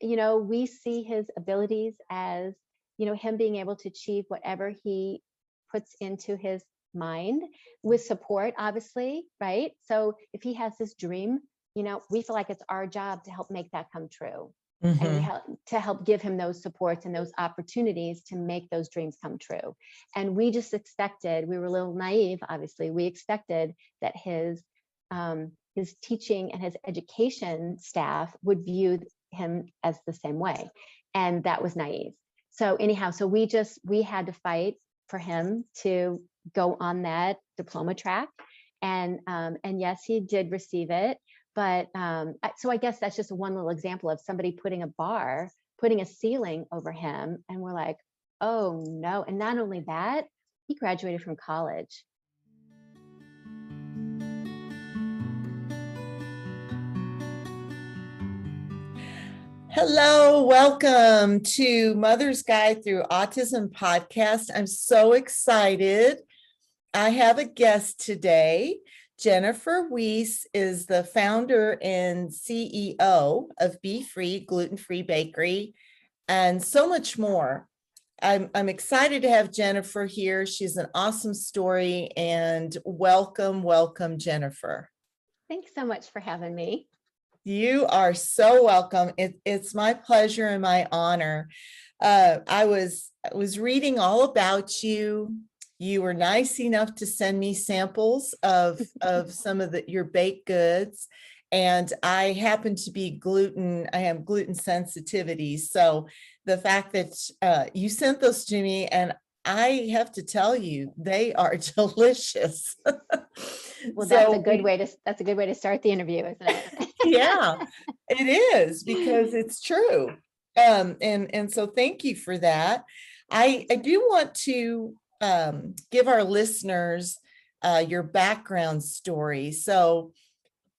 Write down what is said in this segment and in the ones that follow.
we see his abilities as, him being able to achieve whatever he puts into his mind with support, obviously, right? So if he has this dream, we feel like it's our job to help make that come true. And we help to help give him those supports and those opportunities to make those dreams come true. And we just expected, we were a little naive, obviously, we expected that his teaching and his education staff would view him as the same way. And that was naive. So anyhow, so we had to fight for him to go on that diploma track. And yes, he did receive it. But so I guess that's just one little example of somebody putting a ceiling over him. And we're like, oh no. And not only that, he graduated from college. Hello, welcome to Mother's Guide Through Autism podcast. I'm so excited. I have a guest today. Jennifer Wiese is the founder and CEO of BeeFree Gluten-Free Bakery and so much more. I'm excited to have Jennifer here. She's an awesome story, and welcome, Jennifer. Thanks so much for having me. You are so welcome. It's my pleasure and my honor. I was reading all about you. You were nice enough to send me samples of some of your baked goods, and I happen to be I have gluten sensitivity. So the fact that you sent those to me, and I have to tell you, they are delicious. Well, that's a good way to start the interview, isn't it? Yeah, it is, because it's true. And so thank you for that. I do want to give our listeners your background story. So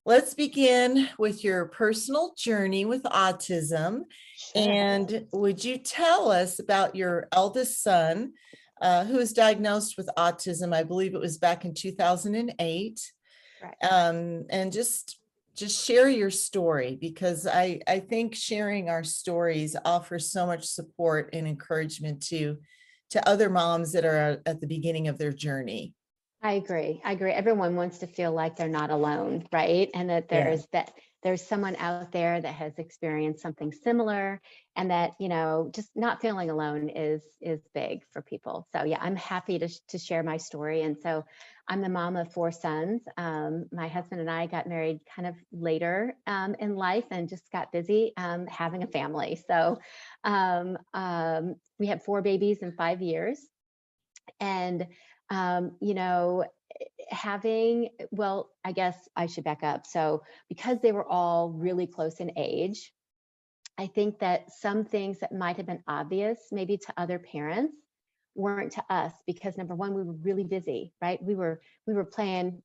let's begin with your personal journey with autism. Sure. And would you tell us about your eldest son, who was diagnosed with autism? I believe it was back in 2008. Right. And just share your story, because I think sharing our stories offers so much support and encouragement to other moms that are at the beginning of their journey. I agree. Everyone wants to feel like they're not alone, right? And that there's someone out there that has experienced something similar, and that, just not feeling alone is big for people. So yeah, I'm happy to share my story. And so I'm the mom of 4 sons. My husband and I got married kind of later in life and just got busy having a family. So we had 4 babies in 5 years. And I guess I should back up. So because they were all really close in age, I think that some things that might have been obvious maybe to other parents weren't to us, because number one, we were really busy, right? We were playing,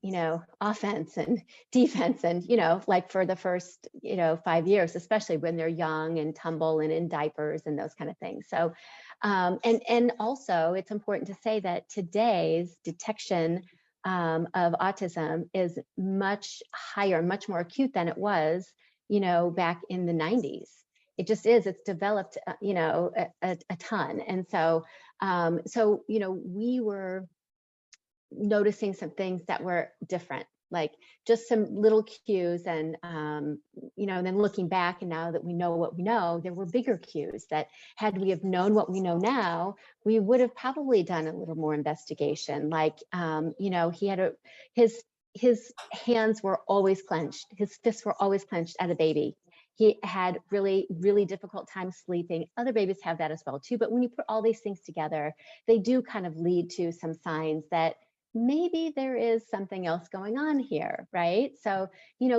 offense and defense, and, like for the first, 5 years, especially when they're young and tumble and in diapers and those kind of things. So, and also it's important to say that today's detection of autism is much higher, much more acute than it was, back in the 90s. It just is. It's developed, a ton. And so, we were noticing some things that were different, like just some little cues. And, and then looking back, and now that we know what we know, there were bigger cues that, had we have known what we know now, we would have probably done a little more investigation. Like, he had his hands were always clenched. His fists were always clenched as a baby. He had really, really difficult time sleeping. Other babies have that as well too. But when you put all these things together, they do kind of lead to some signs that maybe there is something else going on here, right? So,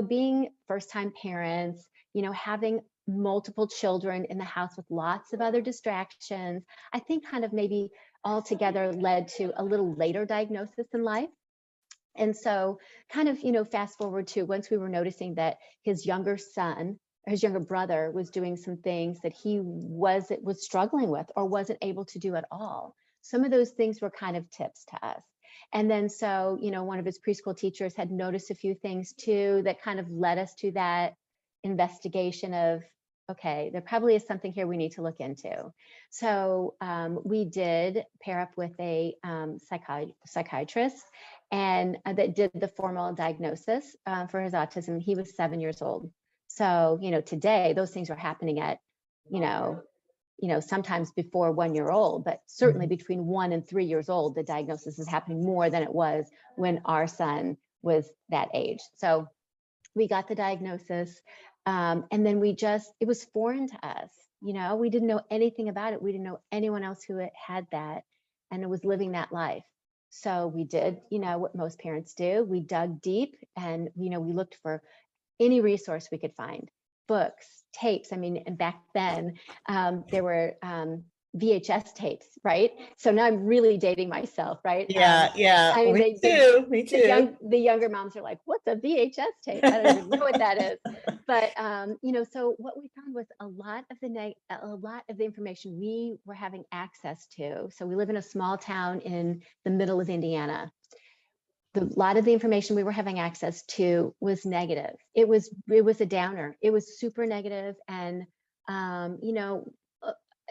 being first-time parents, having multiple children in the house with lots of other distractions, I think kind of maybe all together led to a little later diagnosis in life. And so kind of, fast forward to once we were noticing that his younger brother was doing some things that he was struggling with or wasn't able to do at all. Some of those things were kind of tips to us. And then so, one of his preschool teachers had noticed a few things too that kind of led us to that investigation of, okay, there probably is something here we need to look into. So we did pair up with a psychiatrist and that did the formal diagnosis for his autism. He was 7 years old. So, today those things are happening at, sometimes before 1 year old, but certainly between 1 and 3 years old, the diagnosis is happening more than it was when our son was that age. So we got the diagnosis. And then it was foreign to us. We didn't know anything about it. We didn't know anyone else who had that and it was living that life. So we did, what most parents do. We dug deep and, we looked for any resource we could find, books, tapes. I mean, and back then there were VHS tapes, right? So now I'm really dating myself, right? Yeah. I mean, Me too. Me too. the younger moms are like, what's a VHS tape? I don't even know what that is. But so what we found was a lot of the information we were having access to. So we live in a small town in the middle of Indiana. A lot of the information we were having access to was negative. It was a downer. It was super negative, and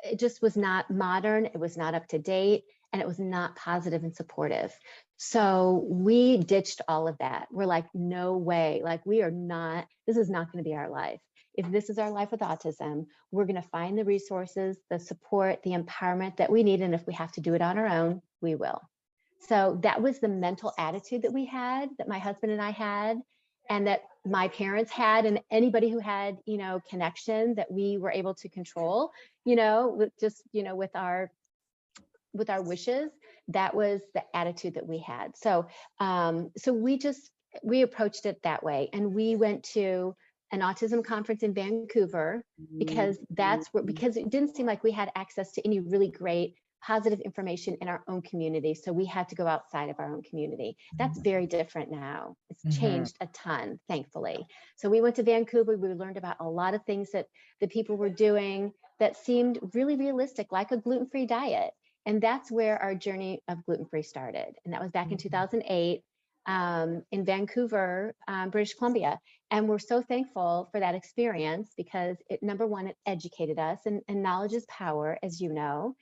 it just was not modern. It was not up to date, and it was not positive and supportive. So we ditched all of that. We're like, no way. Like, this is not going to be our life. If this is our life with autism, we're going to find the resources, the support, the empowerment that we need. And if we have to do it on our own, we will. So that was the mental attitude that we had, that my husband and I had, and that my parents had, and anybody who had, connection that we were able to control, with just, with our wishes. That was the attitude that we had. So, so we approached it that way, and we went to an autism conference in Vancouver because because it didn't seem like we had access to any really great positive information in our own community. So we had to go outside of our own community. That's very different now. It's changed a ton, thankfully. So we went to Vancouver. We learned about a lot of things that the people were doing that seemed really realistic, like a gluten-free diet. And that's where our journey of gluten-free started. And that was back in 2008 in Vancouver, British Columbia. And we're so thankful for that experience because number one, it educated us, and knowledge is power, as you know.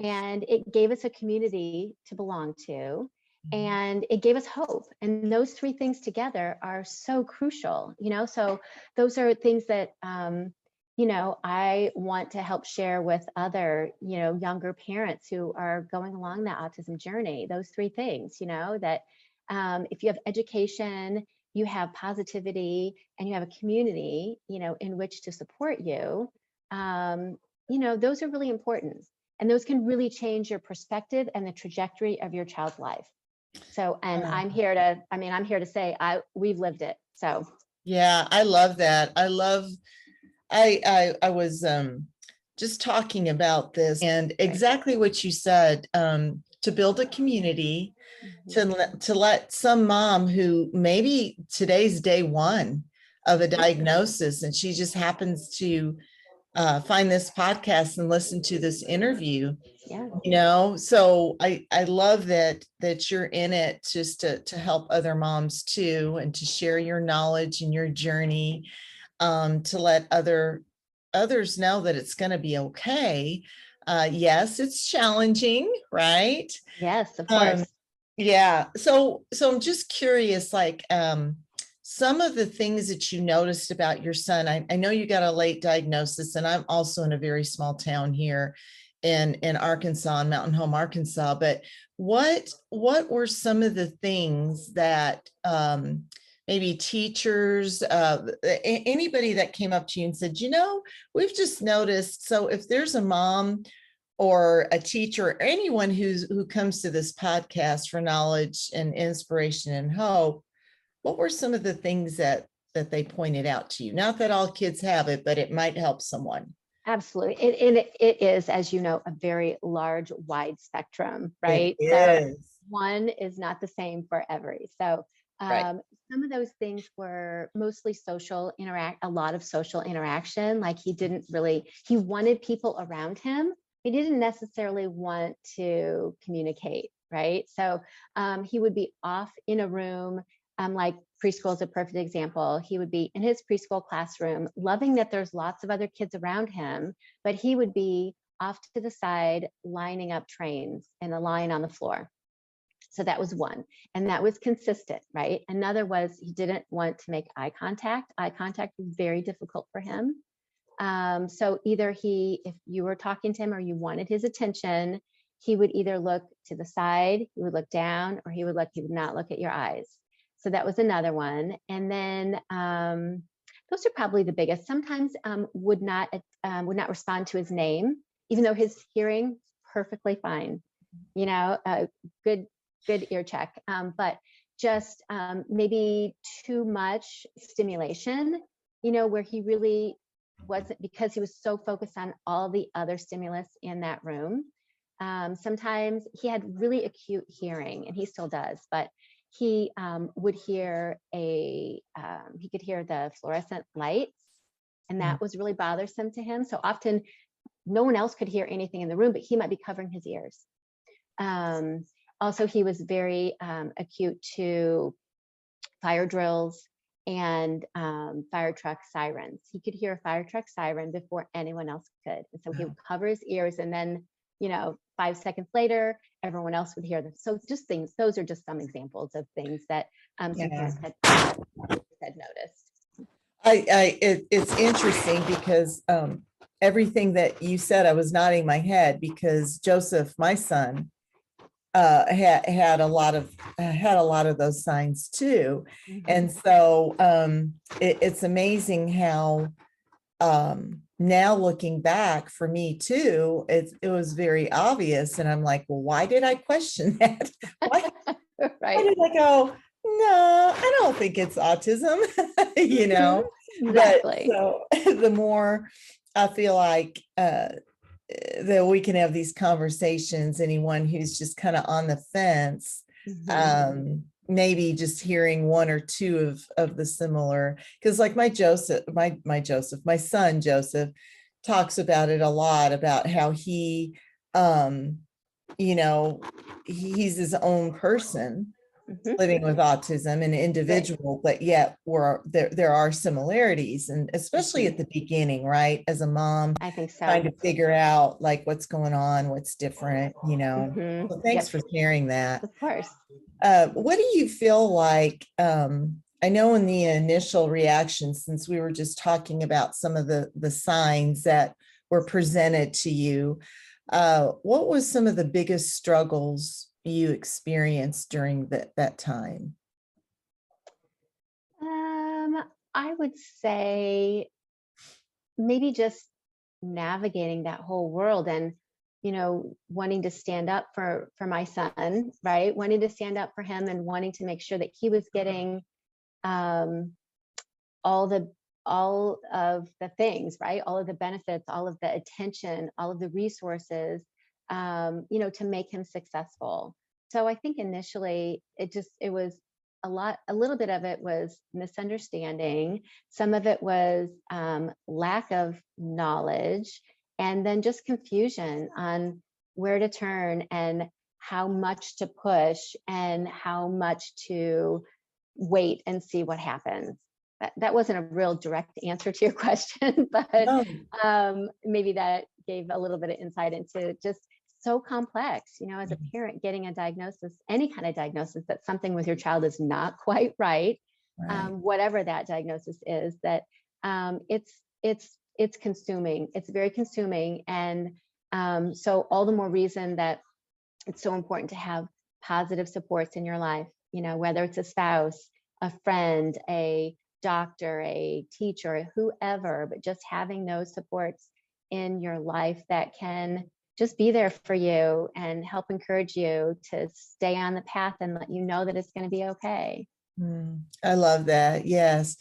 And it gave us a community to belong to, and it gave us hope. And those three things together are so crucial, so those are things that, I want to help share with other, younger parents who are going along that autism journey. Those three things, that if you have education, you have positivity, and you have a community, in which to support you, those are really important. And those can really change your perspective and the trajectory of your child's life. So, and I'm here to say we've lived it. So. Yeah, I love that. I was just talking about this and exactly what you said, to build a community, to let some mom who maybe today's day one of a diagnosis and she just happens to find this podcast and listen to this interview. So I love that you're in it just to help other moms too, and to share your knowledge and your journey, to let others know that it's going to be okay. Yes, it's challenging, right? Yes, of course. Yeah. So I'm just curious, like, some of the things that you noticed about your son. I know you got a late diagnosis, and I'm also in a very small town here in Arkansas, in Mountain Home, Arkansas. But what were some of the things that maybe teachers, anybody that came up to you and said, we've just noticed. So if there's a mom or a teacher or anyone who comes to this podcast for knowledge and inspiration and hope, what were some of the things that they pointed out to you? Not that all kids have it, but it might help someone. Absolutely. It is, as you know, a very large, wide spectrum, right? It is. So one is not the same for every. So some of those things were mostly a lot of social interaction. Like he wanted people around him. He didn't necessarily want to communicate, right? So he would be off in a room, like preschool is a perfect example. He would be in his preschool classroom, loving that there's lots of other kids around him, but he would be off to the side, lining up trains in a line on the floor. So that was one. And that was consistent, right? Another was he didn't want to make eye contact. Eye contact was very difficult for him. So either if you were talking to him or you wanted his attention, he would either look to the side, he would look down, or he would not look at your eyes. So that was another one. And then those are probably the biggest. Sometimes would not respond to his name, even though his hearing perfectly fine. Good ear check, but just maybe too much stimulation, where he really wasn't, because he was so focused on all the other stimulus in that room. Sometimes he had really acute hearing, and he still does, but he would hear he could hear the fluorescent lights, and that was really bothersome to him. So often no one else could hear anything in the room, but he might be covering his ears. Also, he was very acute to fire drills and fire truck sirens. He could hear a fire truck siren before anyone else could. And so he would cover his ears, and then, 5 seconds later, everyone else would hear them. So just things, those are just some examples of things that some parents had noticed. It's interesting because everything that you said, I was nodding my head, because Joseph, my son, had a lot of those signs too. And so it's amazing how now looking back, for me too, it was very obvious, and I'm like, well, why did I question that? Why did I go, no, I don't think it's autism? Exactly. But so the more I feel like that we can have these conversations, anyone who's just kind of on the fence, maybe just hearing one or two of the similar, because like my son Joseph talks about it a lot, about how he he's his own person living with autism, an individual, but yet there are similarities, and especially at the beginning, right? As a mom, I think so. Trying to figure out like what's going on, what's different, So thanks for sharing that. Of course. What do you feel like? I know in the initial reaction, since we were just talking about some of the signs that were presented to you, what was some of the biggest struggles you experienced during that time? I would say maybe just navigating that whole world, and wanting to stand up for my son, right? Wanting to stand up for him, and wanting to make sure that he was getting all of the things, right? All of the benefits, all of the attention, all of the resources, to make him successful. So I think initially it was a little bit of it was misunderstanding. Some of it was lack of knowledge, and then just confusion on where to turn and how much to push and how much to wait and see what happens. That wasn't a real direct answer to your question, but maybe that gave a little bit of insight into just so complex, as a parent getting a diagnosis, any kind of diagnosis that something with your child is not quite right, whatever that diagnosis is, that it's consuming. It's very consuming. And so all the more reason that it's so important to have positive supports in your life, whether it's a spouse, a friend, a doctor, a teacher, whoever, but just having those supports in your life that can just be there for you and help encourage you to stay on the path and let you know that it's going to be okay. I love that. Yes,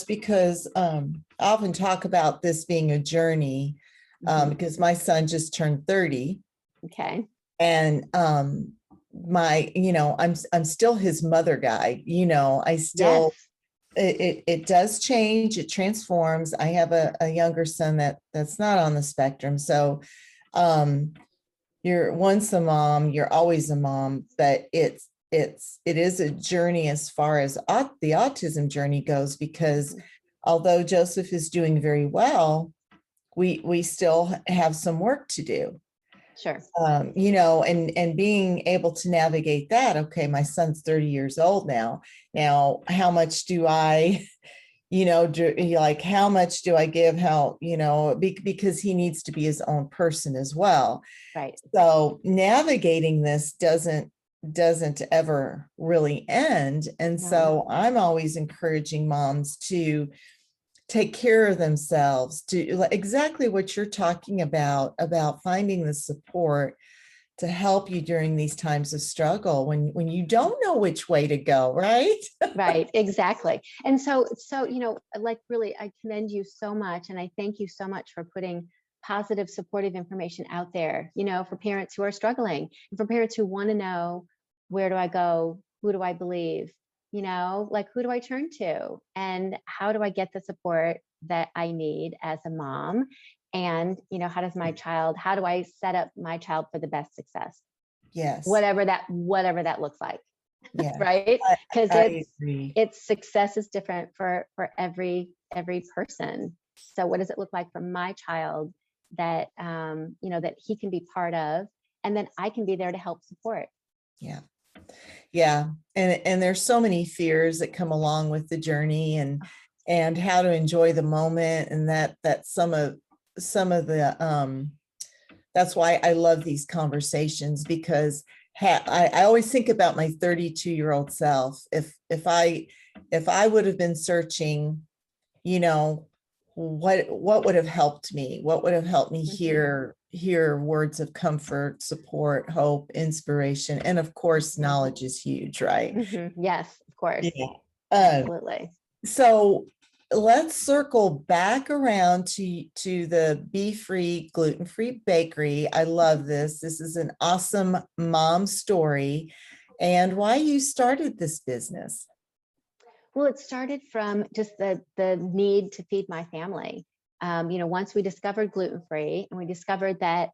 because I often talk about this being a journey, because my son just turned 30. Okay. And I'm still his mother guy. I still, it does change, it transforms. I have a younger son that's not on the spectrum. So you're once a mom, you're always a mom, but it is a journey as far as the autism journey goes, because although Joseph is doing very well, we still have some work to do. Sure. And being able to navigate that. Okay, my son's 30 years old now. Now, how much do I, how much do I give? Because he needs to be his own person as well. Right. So navigating this doesn't ever really end. And No. so I'm always encouraging moms to take care of themselves, to exactly what you're talking about finding the support to help you during these times of struggle when you don't know which way to go, right? Right, exactly. And so, like, really, I commend you so much. And I thank you so much for putting positive, supportive information out there, for parents who are struggling, and for parents who want to know, where do I go? Who do I believe? Like, who do I turn to? And how do I get the support that I need as a mom? And, how do I set up my child for the best success? Yes. Whatever that looks like. Yeah. Right? Because I agree. its success is different for every person. So what does it look like for my child that that he can be part of, and then I can be there to help support? Yeah. Yeah. And there's so many fears that come along with the journey, and how to enjoy the moment. And that some of the that's why I love these conversations, because I always think about my 32-year-old self. If I would have been searching, what would have helped me? What would have helped me hear words of comfort, support, hope, inspiration, and of course, knowledge is huge, right? Yes, of course. Yeah. Absolutely. So let's circle back around to the BeeFree Gluten-Free Bakery. I love this. This is an awesome mom story, and why you started this business. Well, it started from just the need to feed my family. Once we discovered gluten-free, and we discovered that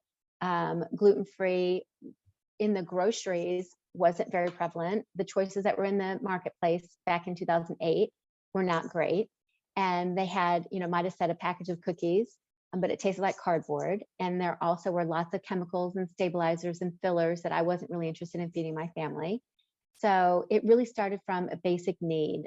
gluten-free in the groceries wasn't very prevalent. The choices that were in the marketplace back in 2008 were not great. And they had, might have said a package of cookies, but it tasted like cardboard. And there also were lots of chemicals and stabilizers and fillers that I wasn't really interested in feeding my family. So it really started from a basic need.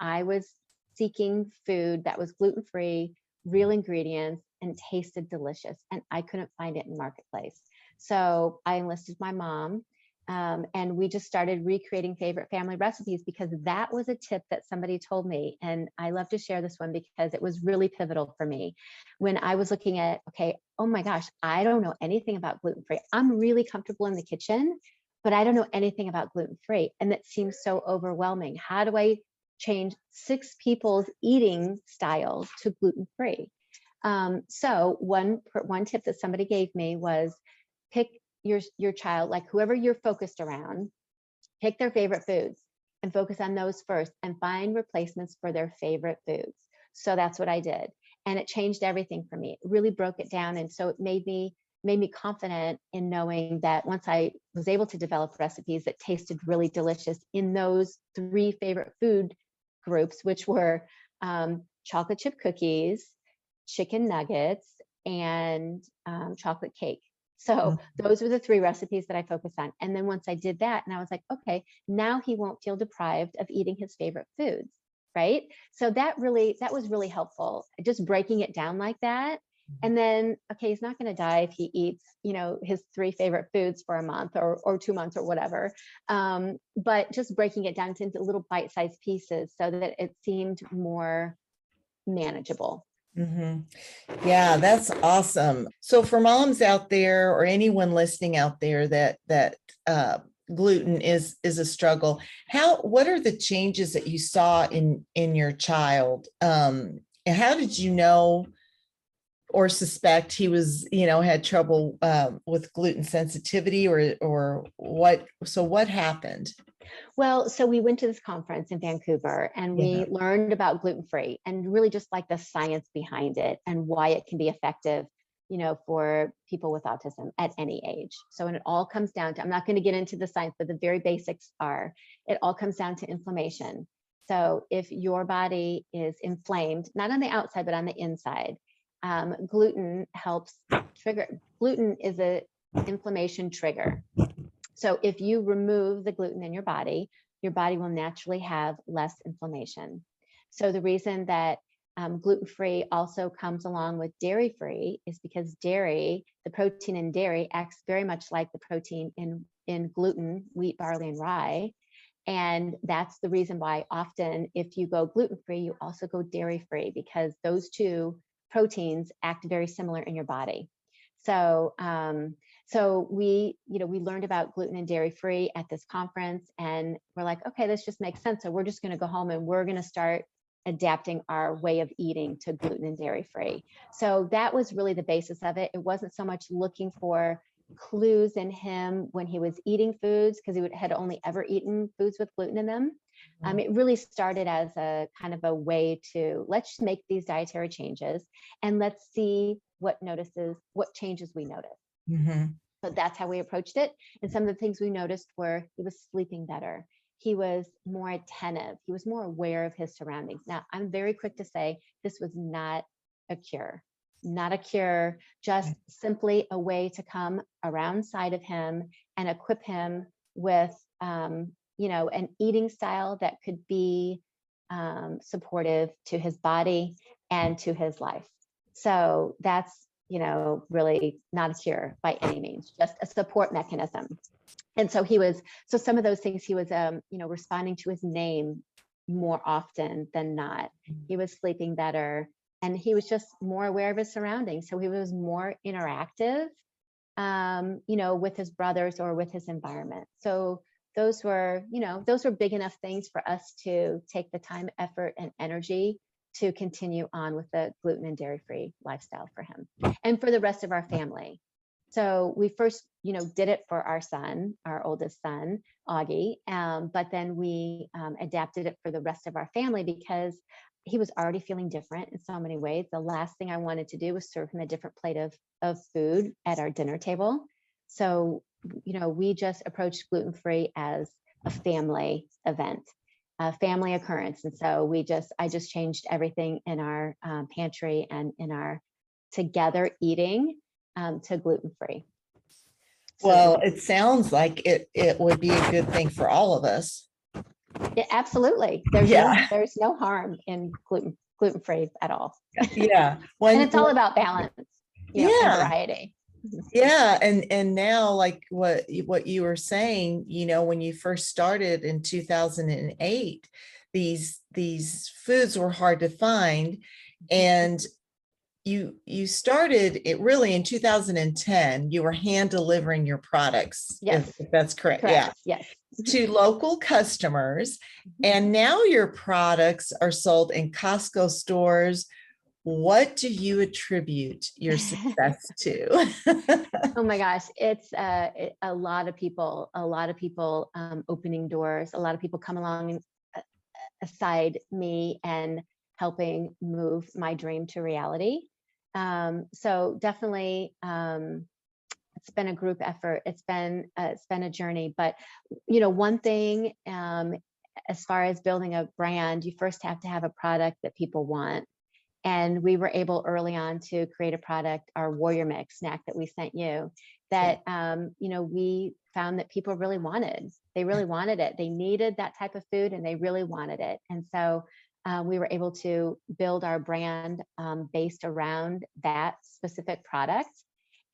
I was seeking food that was gluten-free, real ingredients, and tasted delicious, and I couldn't find it in the marketplace. So I enlisted my mom, and we just started recreating favorite family recipes, because that was a tip that somebody told me. And I love to share this one because it was really pivotal for me. When I was looking at, okay, oh my gosh, I don't know anything about gluten-free. I'm really comfortable in the kitchen, but I don't know anything about gluten-free. And that seems so overwhelming. How do I change 6 people's eating styles to gluten-free? So one tip that somebody gave me was, pick your child, like whoever you're focused around, pick their favorite foods and focus on those first, and find replacements for their favorite foods. So that's what I did. And it changed everything for me. It really broke it down. And so it made me confident in knowing that once I was able to develop recipes that tasted really delicious in those 3 favorite food groups, which were chocolate chip cookies, chicken nuggets, and chocolate cake. So those were the 3 recipes that I focused on. And then once I did that, and I was like, okay, now he won't feel deprived of eating his favorite foods, right? So that was really helpful, just breaking it down like that. And then, okay, he's not going to die if he eats, his 3 favorite foods for a month or 2 months or whatever. But just breaking it down into little bite-sized pieces so that it seemed more manageable. Yeah, that's awesome. So for moms out there, or anyone listening out there that gluten is a struggle, what are the changes that you saw in your child? And how did you know or suspect he was, had trouble with gluten sensitivity, or what? So what happened? Well, so we went to this conference in Vancouver, and we learned about gluten-free, and really just like the science behind it and why it can be effective for people with autism at any age. So, and it all comes down to, I'm not going to get into the science, but the very basics are, it all comes down to inflammation. So if your body is inflamed, not on the outside, but on the inside, gluten helps trigger. Gluten is a inflammation trigger. So if you remove the gluten in your body will naturally have less inflammation. So the reason that gluten-free also comes along with dairy-free is because dairy, the protein in dairy acts very much like the protein in gluten, wheat, barley, and rye. And that's the reason why often if you go gluten-free, you also go dairy-free, because those two proteins act very similar in your body. So, so we learned about gluten and dairy-free at this conference, and we're like, okay, this just makes sense. So we're just going to go home and we're going to start adapting our way of eating to gluten and dairy-free. So that was really the basis of it. It wasn't so much looking for clues in him when he was eating foods, because he had only ever eaten foods with gluten in them. It really started as a kind of a way to, let's make these dietary changes and let's see what changes we notice. Mm-hmm. So that's how we approached it. And some of the things we noticed were he was sleeping better. He was more attentive. He was more aware of his surroundings. Now, I'm very quick to say this was not a cure. Not a cure, just simply a way to come around side of him and equip him with, an eating style that could be supportive to his body and to his life. So that's, really not a cure by any means, just a support mechanism. And so some of those things he was, responding to his name more often than not. He was sleeping better. And he was just more aware of his surroundings. So he was more interactive, with his brothers or with his environment. So those were big enough things for us to take the time, effort, and energy to continue on with the gluten and dairy-free lifestyle for him and for the rest of our family. So we first, did it for our son, our oldest son, Augie, but then we adapted it for the rest of our family because he was already feeling different in so many ways. The last thing I wanted to do was serve him a different plate of food at our dinner table. So, we just approached gluten-free as a family event, a family occurrence. And so I just changed everything in our pantry and in our together eating to gluten-free. Well, it sounds like it would be a good thing for all of us. Yeah, absolutely. There's no harm in gluten-free at all. Yeah. And it's all about balance, and variety. Yeah. And now, like what you were saying, when you first started in 2008, these foods were hard to find. And you started it really in 2010. You were hand delivering your products. Yes. If that's correct. Correct. Yeah. Yes. To local customers. And now your products are sold in Costco stores. What do you attribute your success to? Oh my gosh, it's a lot of people opening doors, a lot of people come along aside me and helping move my dream to reality. So definitely, it's been a group effort. It's been a journey. But one thing, as far as building a brand, you first have to have a product that people want. And we were able early on to create a product, our Warrior Mix snack that we sent you, that we found that people really wanted. They really wanted it. They needed that type of food, and they really wanted it. And so we were able to build our brand based around that specific product.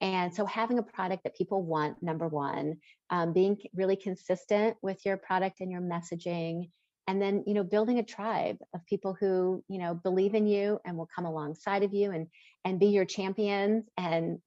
And so having a product that people want, number one, being really consistent with your product and your messaging, and then, building a tribe of people who, believe in you and will come alongside of you and be your champions and,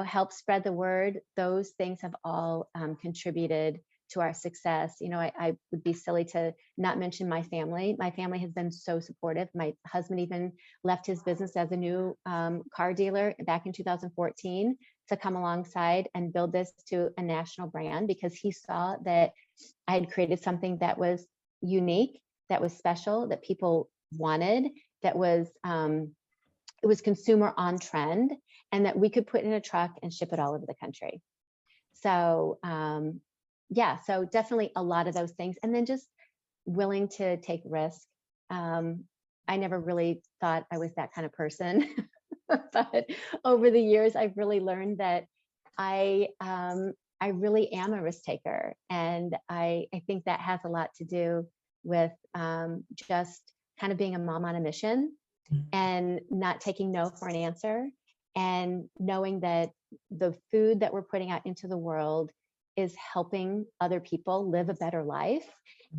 help spread the word. Those things have all contributed to our success. I would be silly to not mention my family. My family has been so supportive. My husband even left his business as a new car dealer back in 2014 to come alongside and build this to a national brand, because he saw that I had created something that was unique, that was special, that people wanted, that was it was consumer on trend, and that we could put in a truck and ship it all over the country. So yeah, so definitely a lot of those things. And then just willing to take risk. I never really thought I was that kind of person, but over the years, I've really learned that I really am a risk taker. And I think that has a lot to do with just kind of being a mom on a mission and not taking no for an answer, and knowing that the food that we're putting out into the world is helping other people live a better life,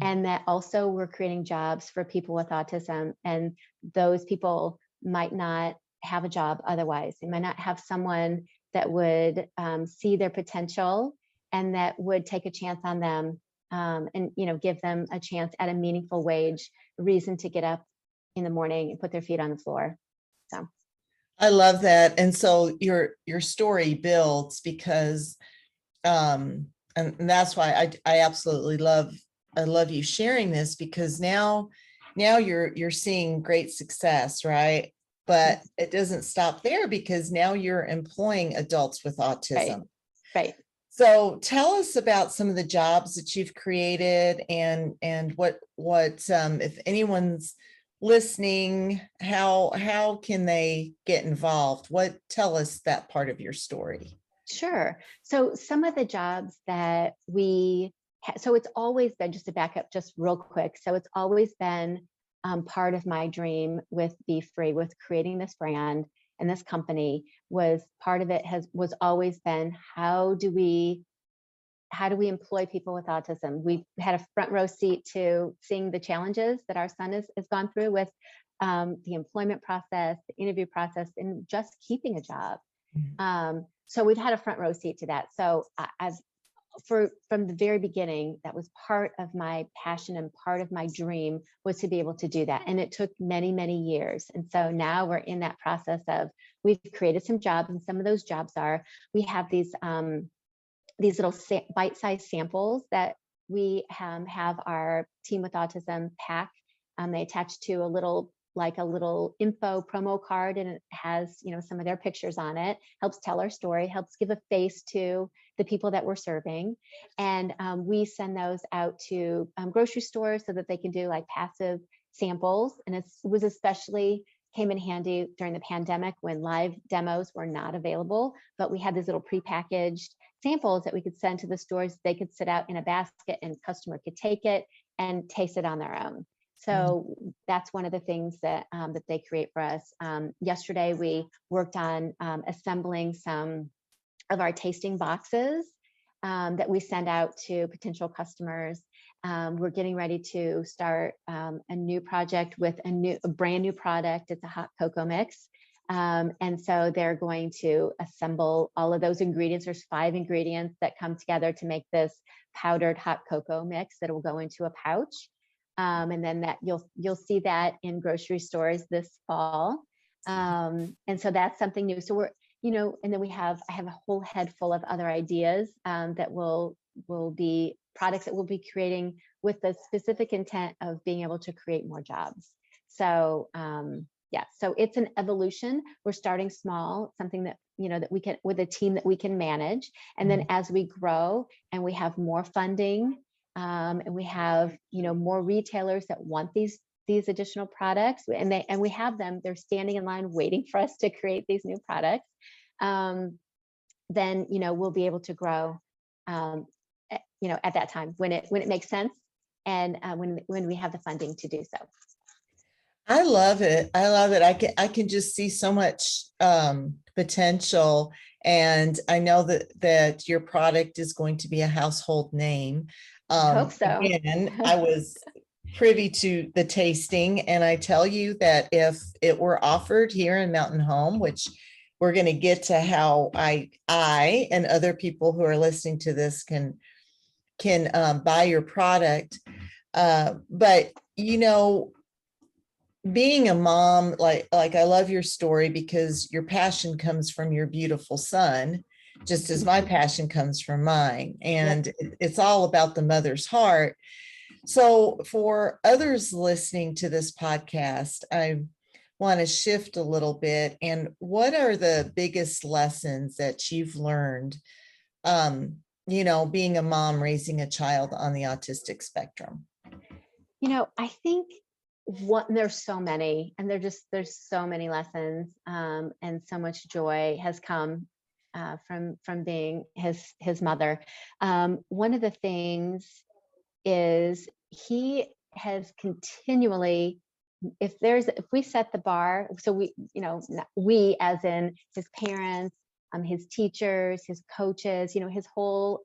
and that also we're creating jobs for people with autism, and those people might not have a job otherwise. They might not have someone that would see their potential and that would take a chance on them, and give them a chance at a meaningful wage, reason to get up in the morning and put their feet on the floor. So I love that. And so your story builds because and that's why I absolutely love you sharing this, because now you're seeing great success, right? But it doesn't stop there, because now you're employing adults with autism. Right. So tell us about some of the jobs that you've created, and what if anyone's listening, how can they get involved? Tell us that part of your story. Sure. So some of the jobs that so it's always been, just to back up just real quick. So it's always been part of my dream with BeeFree, with creating this brand and this company, was part of it was always been, how do we employ people with autism? We've had a front row seat to seeing the challenges that our son has gone through with the employment process, the interview process, and just keeping a job. So we've had a front row seat to that. So from the very beginning, that was part of my passion and part of my dream, was to be able to do that. And it took many, many years. And so now we're in that process of, we've created some jobs, and some of those jobs are, we have these little bite-sized samples that we have our team with autism pack. They attach to a little info promo card, and it has some of their pictures on it. Helps tell our story, helps give a face to the people that we're serving, and we send those out to grocery stores so that they can do like passive samples. And it was especially came in handy during the pandemic when live demos were not available, but we had these little prepackaged samples that we could send to the stores. They could sit out in a basket and customer could take it and taste it on their own. So that's one of the things that they create for us. Yesterday, we worked on assembling some of our tasting boxes that we send out to potential customers. We're getting ready to start a new project with a brand new product. It's a hot cocoa mix. And so they're going to assemble all of those ingredients. There's 5 ingredients that come together to make this powdered hot cocoa mix that will go into a pouch. And then that you'll see that in grocery stores this fall. And so that's something new. So we're, and then I have a whole head full of other ideas that will be products that we'll be creating with the specific intent of being able to create more jobs. So yeah, so it's an evolution. We're starting small, something that, that we can, with a team that we can manage. And then as we grow and we have more funding, and we have, more retailers that want these additional products, and we have them, they're standing in line waiting for us to create these new products. Then, we'll be able to grow, at that time when it makes sense, and when we have the funding to do so. I love it. I can just see so much potential, and I know that your product is going to be a household name. I hope so. Again, I was privy to the tasting, and I tell you that if it were offered here in Mountain Home, which we're going to get to how I and other people who are listening to this can buy your product, but being a mom, like I love your story, because your passion comes from your beautiful son, just as my passion comes from mine. And it's all about the mother's heart. So for others listening to this podcast, want to shift a little bit. And what are the biggest lessons that you've learned, being a mom raising a child on the autistic spectrum? I think there's so many, and there's so many lessons, and so much joy has come from being his mother. One of the things is he has continually, if we set the bar, so we as in his parents, his teachers, his coaches, his whole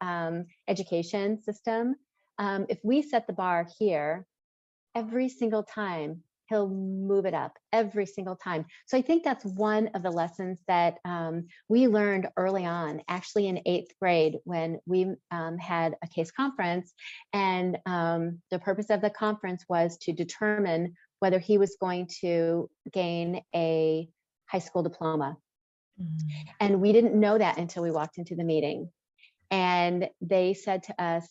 education system, if we set the bar here, every single time he'll move it up every single time. So I think that's one of the lessons that we learned early on, actually in 8th grade, when we had a case conference. And the purpose of the conference was to determine whether he was going to gain a high school diploma. And we didn't know that until we walked into the meeting. And they said to us,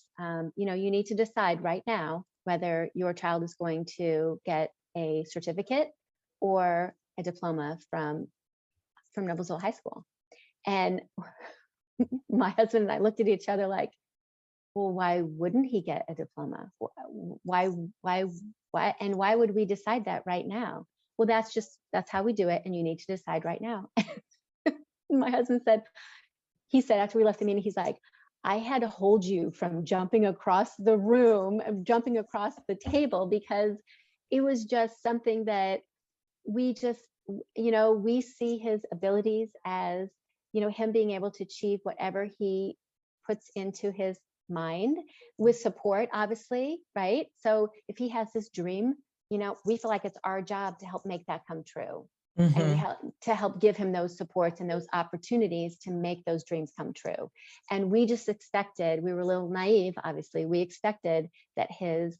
you need to decide right now whether your child is going to get a certificate or a diploma from Noblesville High School. And my husband and I looked at each other like, well, why wouldn't he get a diploma? Why, and why would we decide that right now? Well, that's how we do it. And you need to decide right now. My husband said, after we left the meeting, he's like, I had to hold you from jumping across the room, jumping across the table, because it was just something that we see his abilities as, him being able to achieve whatever he puts into his mind, with support, obviously, right? So if he has this dream, we feel like it's our job to help make that come true. And to help give him those supports and those opportunities to make those dreams come true. And we just expected, we were a little naive, obviously, we expected that his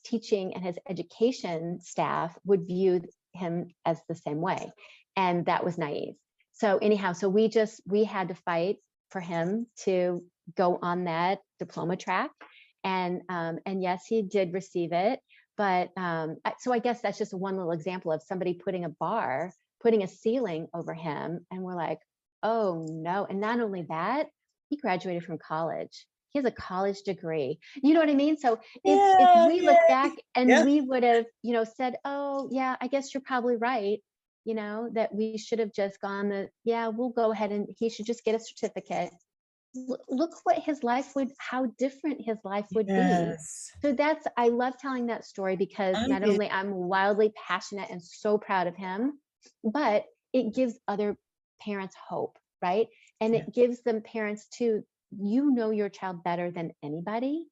teaching and his education staff would view him as the same way. And that was naive. So anyhow, we had to fight for him to go on that diploma track. And yes, he did receive it. But so I guess that's just one little example of somebody putting a ceiling over him. And we're like, oh no. And not only that, he graduated from college. He has a college degree. You know what I mean? So if we look back and we would have, said, oh yeah, I guess you're probably right. That we should have just gone we'll go ahead and he should just get a certificate. Look what how different his life would be. So I love telling that story, because not only I'm wildly passionate and so proud of him, but it gives other parents hope, right? And it gives them parents too, your child better than anybody.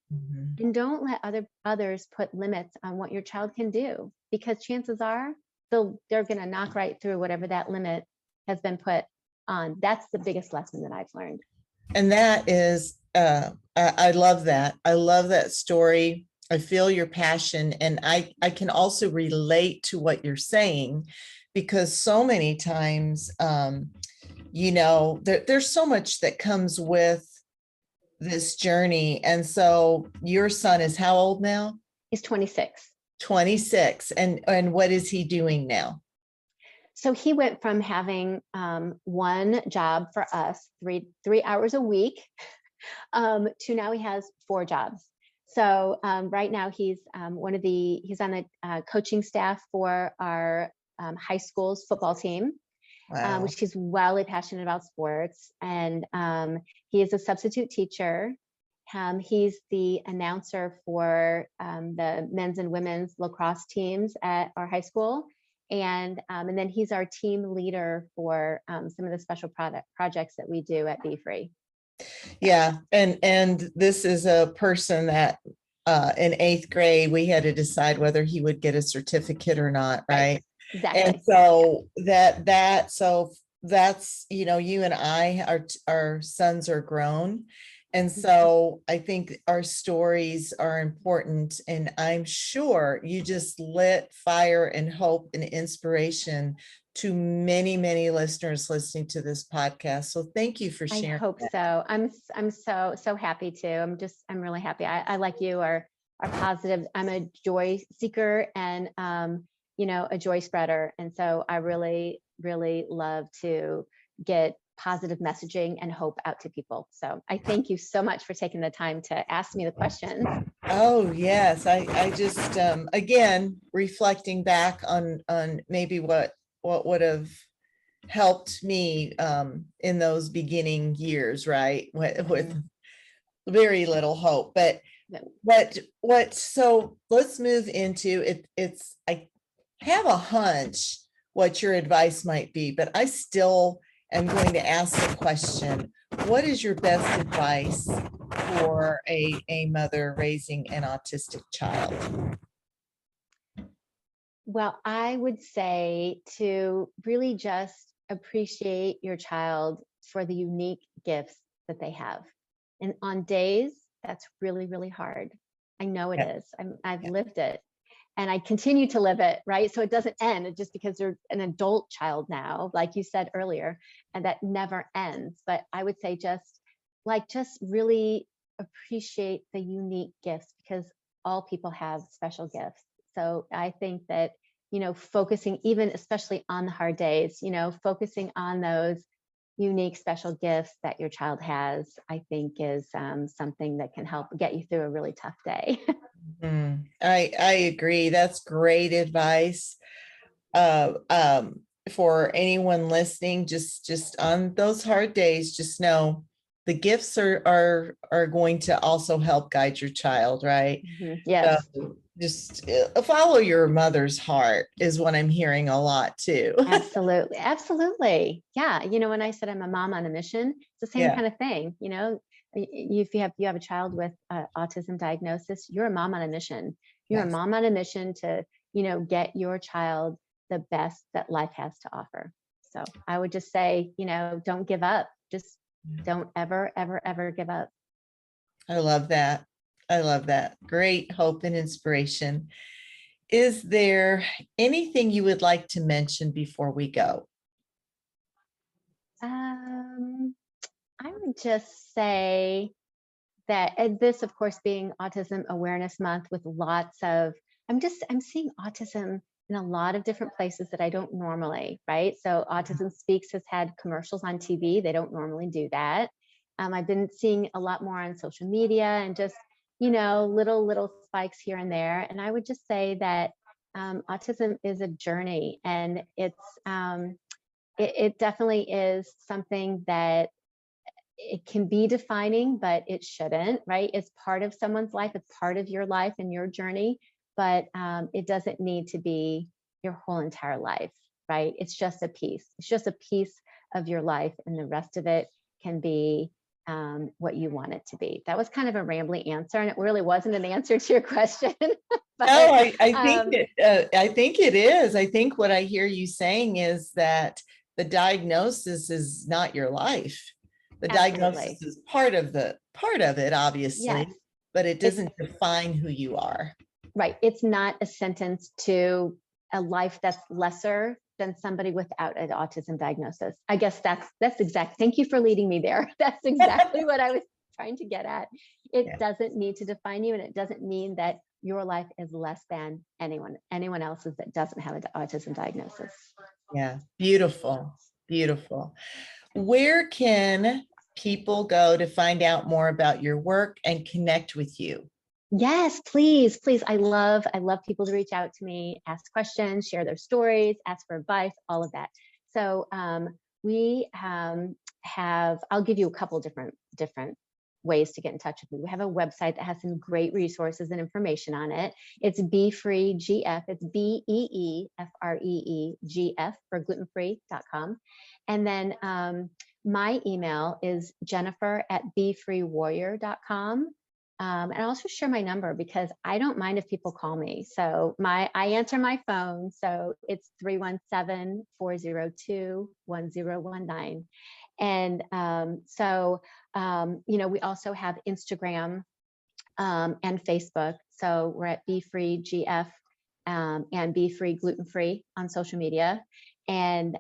And don't let others put limits on what your child can do, because chances are they're going to knock right through whatever that limit has been put on. That's the biggest lesson that I've learned. And that is, I love that. I love that story. I feel your passion. And I can also relate to what you're saying, because so many times, there's so much that comes with this journey. And so your son is how old now? He's 26. 26. And what is he doing now? So he went from having one job for us, three hours a week, to now he has 4 jobs. So right now he's on the coaching staff for our high school's football team, which he's wildly passionate about sports. And he is a substitute teacher. He's the announcer for the men's and women's lacrosse teams at our high school. And then he's our team leader for some of the special projects that we do at BeeFree. Yeah, and this is a person that in 8th grade we had to decide whether he would get a certificate or not, right? Exactly. And so that's you and I, our sons are grown. And so I think our stories are important, and I'm sure you just lit fire and hope and inspiration to many, many listeners listening to this podcast. So thank you for sharing. I hope so. I'm so happy to. I'm really happy. I like you are positive. I'm a joy seeker, and a joy spreader. And so I really, really love to get positive messaging and hope out to people. So I thank you so much for taking the time to ask me the questions. Oh, yes. I just, again, reflecting back on maybe what would have helped me in those beginning years, right? With very little hope. But so let's move into it. I have a hunch what your advice might be, but I still am going to ask the question, what is your best advice for a mother raising an autistic child? Well, I would say to really just appreciate your child for the unique gifts that they have. And on days, that's really, really hard. I know it Yeah. is. I've Yeah. lived it and I continue to live it, right? So it doesn't end just because they're an adult child now, like you said earlier, and that never ends. But I would say just really appreciate the unique gifts, because all people have special gifts. So I think that, focusing, even especially on the hard days, focusing on those unique special gifts that your child has, I think is something that can help get you through a really tough day. I agree. That's great advice. For anyone listening, just on those hard days, just know the gifts are going to also help guide your child, right? Yes. So just follow your mother's heart is what I'm hearing a lot too. Absolutely. Absolutely. Yeah. When I said I'm a mom on a mission, it's the same Yeah. kind of thing. If you have a child with autism diagnosis, you're a mom on a mission. You're a Yes. mom on a mission to, get your child the best that life has to offer. So I would just say, don't give up. Just don't ever, ever, ever give up. I love that. I love that. Great hope and inspiration. Is there anything you would like to mention before we go? Um, I would just say that, and this, of course, being Autism Awareness Month, with lots of, I'm seeing autism in a lot of different places that I don't normally, right? So Autism Speaks has had commercials on TV. They don't normally do that. I've been seeing a lot more on social media and just, little spikes here and there. And I would just say that autism is a journey, and it definitely is something that it can be defining, but it shouldn't, right? It's part of someone's life. It's part of your life and your journey, but it doesn't need to be your whole entire life, right? It's just a piece. It's just a piece of your life, and the rest of it can be what you want it to be. That was kind of a rambly answer, and it really wasn't an answer to your question. But, No, I think it is. I think what I hear you saying is that the diagnosis is not your life. The diagnosis absolutely. is part of it, obviously, Yes. but it doesn't define who you are. Right. It's not a sentence to a life that's lesser than somebody without an autism diagnosis. I guess that's exact. Thank you for leading me there. That's exactly what I was trying to get at. It Yeah. doesn't need to define you, and it doesn't mean that your life is less than anyone else's that doesn't have an autism diagnosis. Yeah. Beautiful. Beautiful. Where can people go to find out more about your work and connect with you? Yes, please, please. I love people to reach out to me, ask questions, share their stories, ask for advice, all of that. So we have, I'll give you a couple different ways to get in touch with me. We have a website that has some great resources and information on it. It's BeeFree GF. It's BeeFreeGF for glutenfree.com. And then my email is Jennifer@BeeFreeWarrior.com. And I'll also share my number, because I don't mind if people call me. So I answer my phone. So it's 317-402-1019. And we also have Instagram and Facebook. So we're at BeeFree GF and BeeFree Gluten-Free on social media. And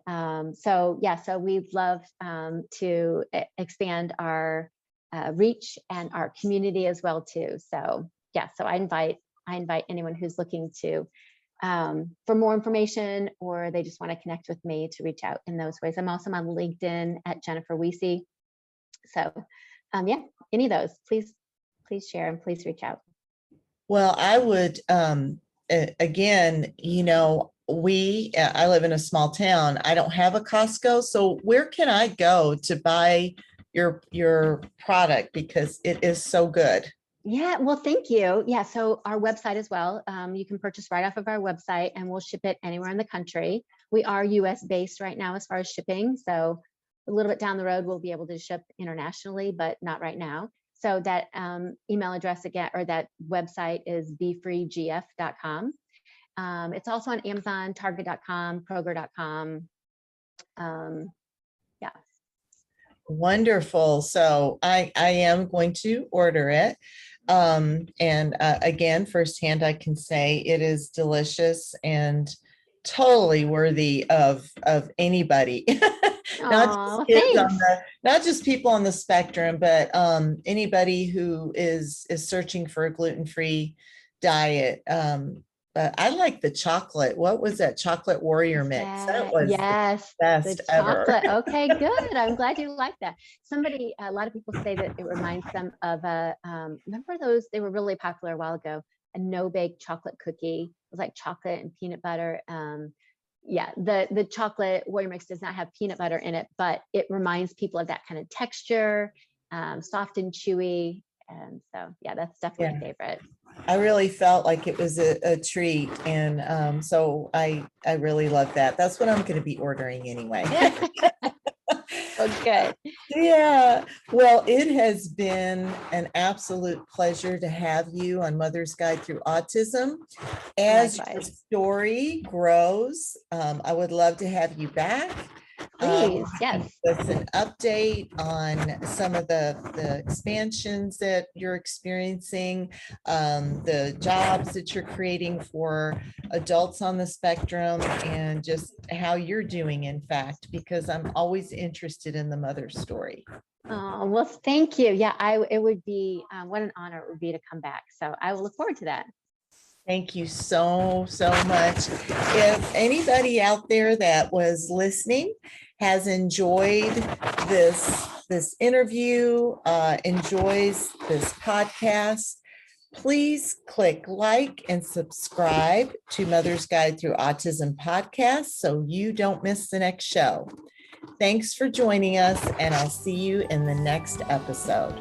so we'd love to expand our reach and our community as well too. So yeah, so I invite anyone who's looking to for more information, or they just want to connect with me, to reach out in those ways. I'm also on LinkedIn at Jennifer Wiese. So yeah, any of those, please share and please reach out. Well, I would, again, I live in a small town. I don't have a Costco. So where can I go to buy your product? Because it is so good. Yeah, well, thank you. Yeah, so our website as well. You can purchase right off of our website, and we'll ship it anywhere in the country. We are US based right now as far as shipping. So a little bit down the road, we'll be able to ship internationally, but not right now. So that email address again, or that website is beefreegf.com. It's also on Amazon, Target.com, Kroger.com. Yeah. Wonderful. So I am going to order it. And again, firsthand, I can say it is delicious and totally worthy of anybody. Oh, thanks. Not just people on the spectrum, but anybody who is searching for a gluten-free diet. But I like the chocolate. What was that chocolate warrior mix? That was Yes, the the best ever. chocolate. Okay, good. I'm glad you like that. A lot of people say that it reminds them of remember those? They were really popular a while ago. A no-bake chocolate cookie. It was like chocolate and peanut butter. Yeah, the chocolate warrior mix does not have peanut butter in it, but it reminds people of that kind of texture, soft and chewy. And so, yeah, that's definitely a favorite. I really felt like it was a treat. And so I really love that. That's what I'm going to be ordering anyway. Okay. Yeah. Well, it has been an absolute pleasure to have you on Mother's Guide Through Autism. As your Likewise. story grows, I would love to have you back. Please, yes. Give us an update on some of the expansions that you're experiencing, the jobs that you're creating for adults on the spectrum, and just how you're doing, in fact, because I'm always interested in the mother story. Oh, well, thank you. Yeah, it would be, what an honor it would be to come back. So I will look forward to that. Thank you so much. If anybody out there that was listening has enjoyed this interview, enjoys this podcast, please click like and subscribe to Mother's Guide Through Autism podcast so you don't miss the next show. Thanks for joining us, and I'll see you in the next episode.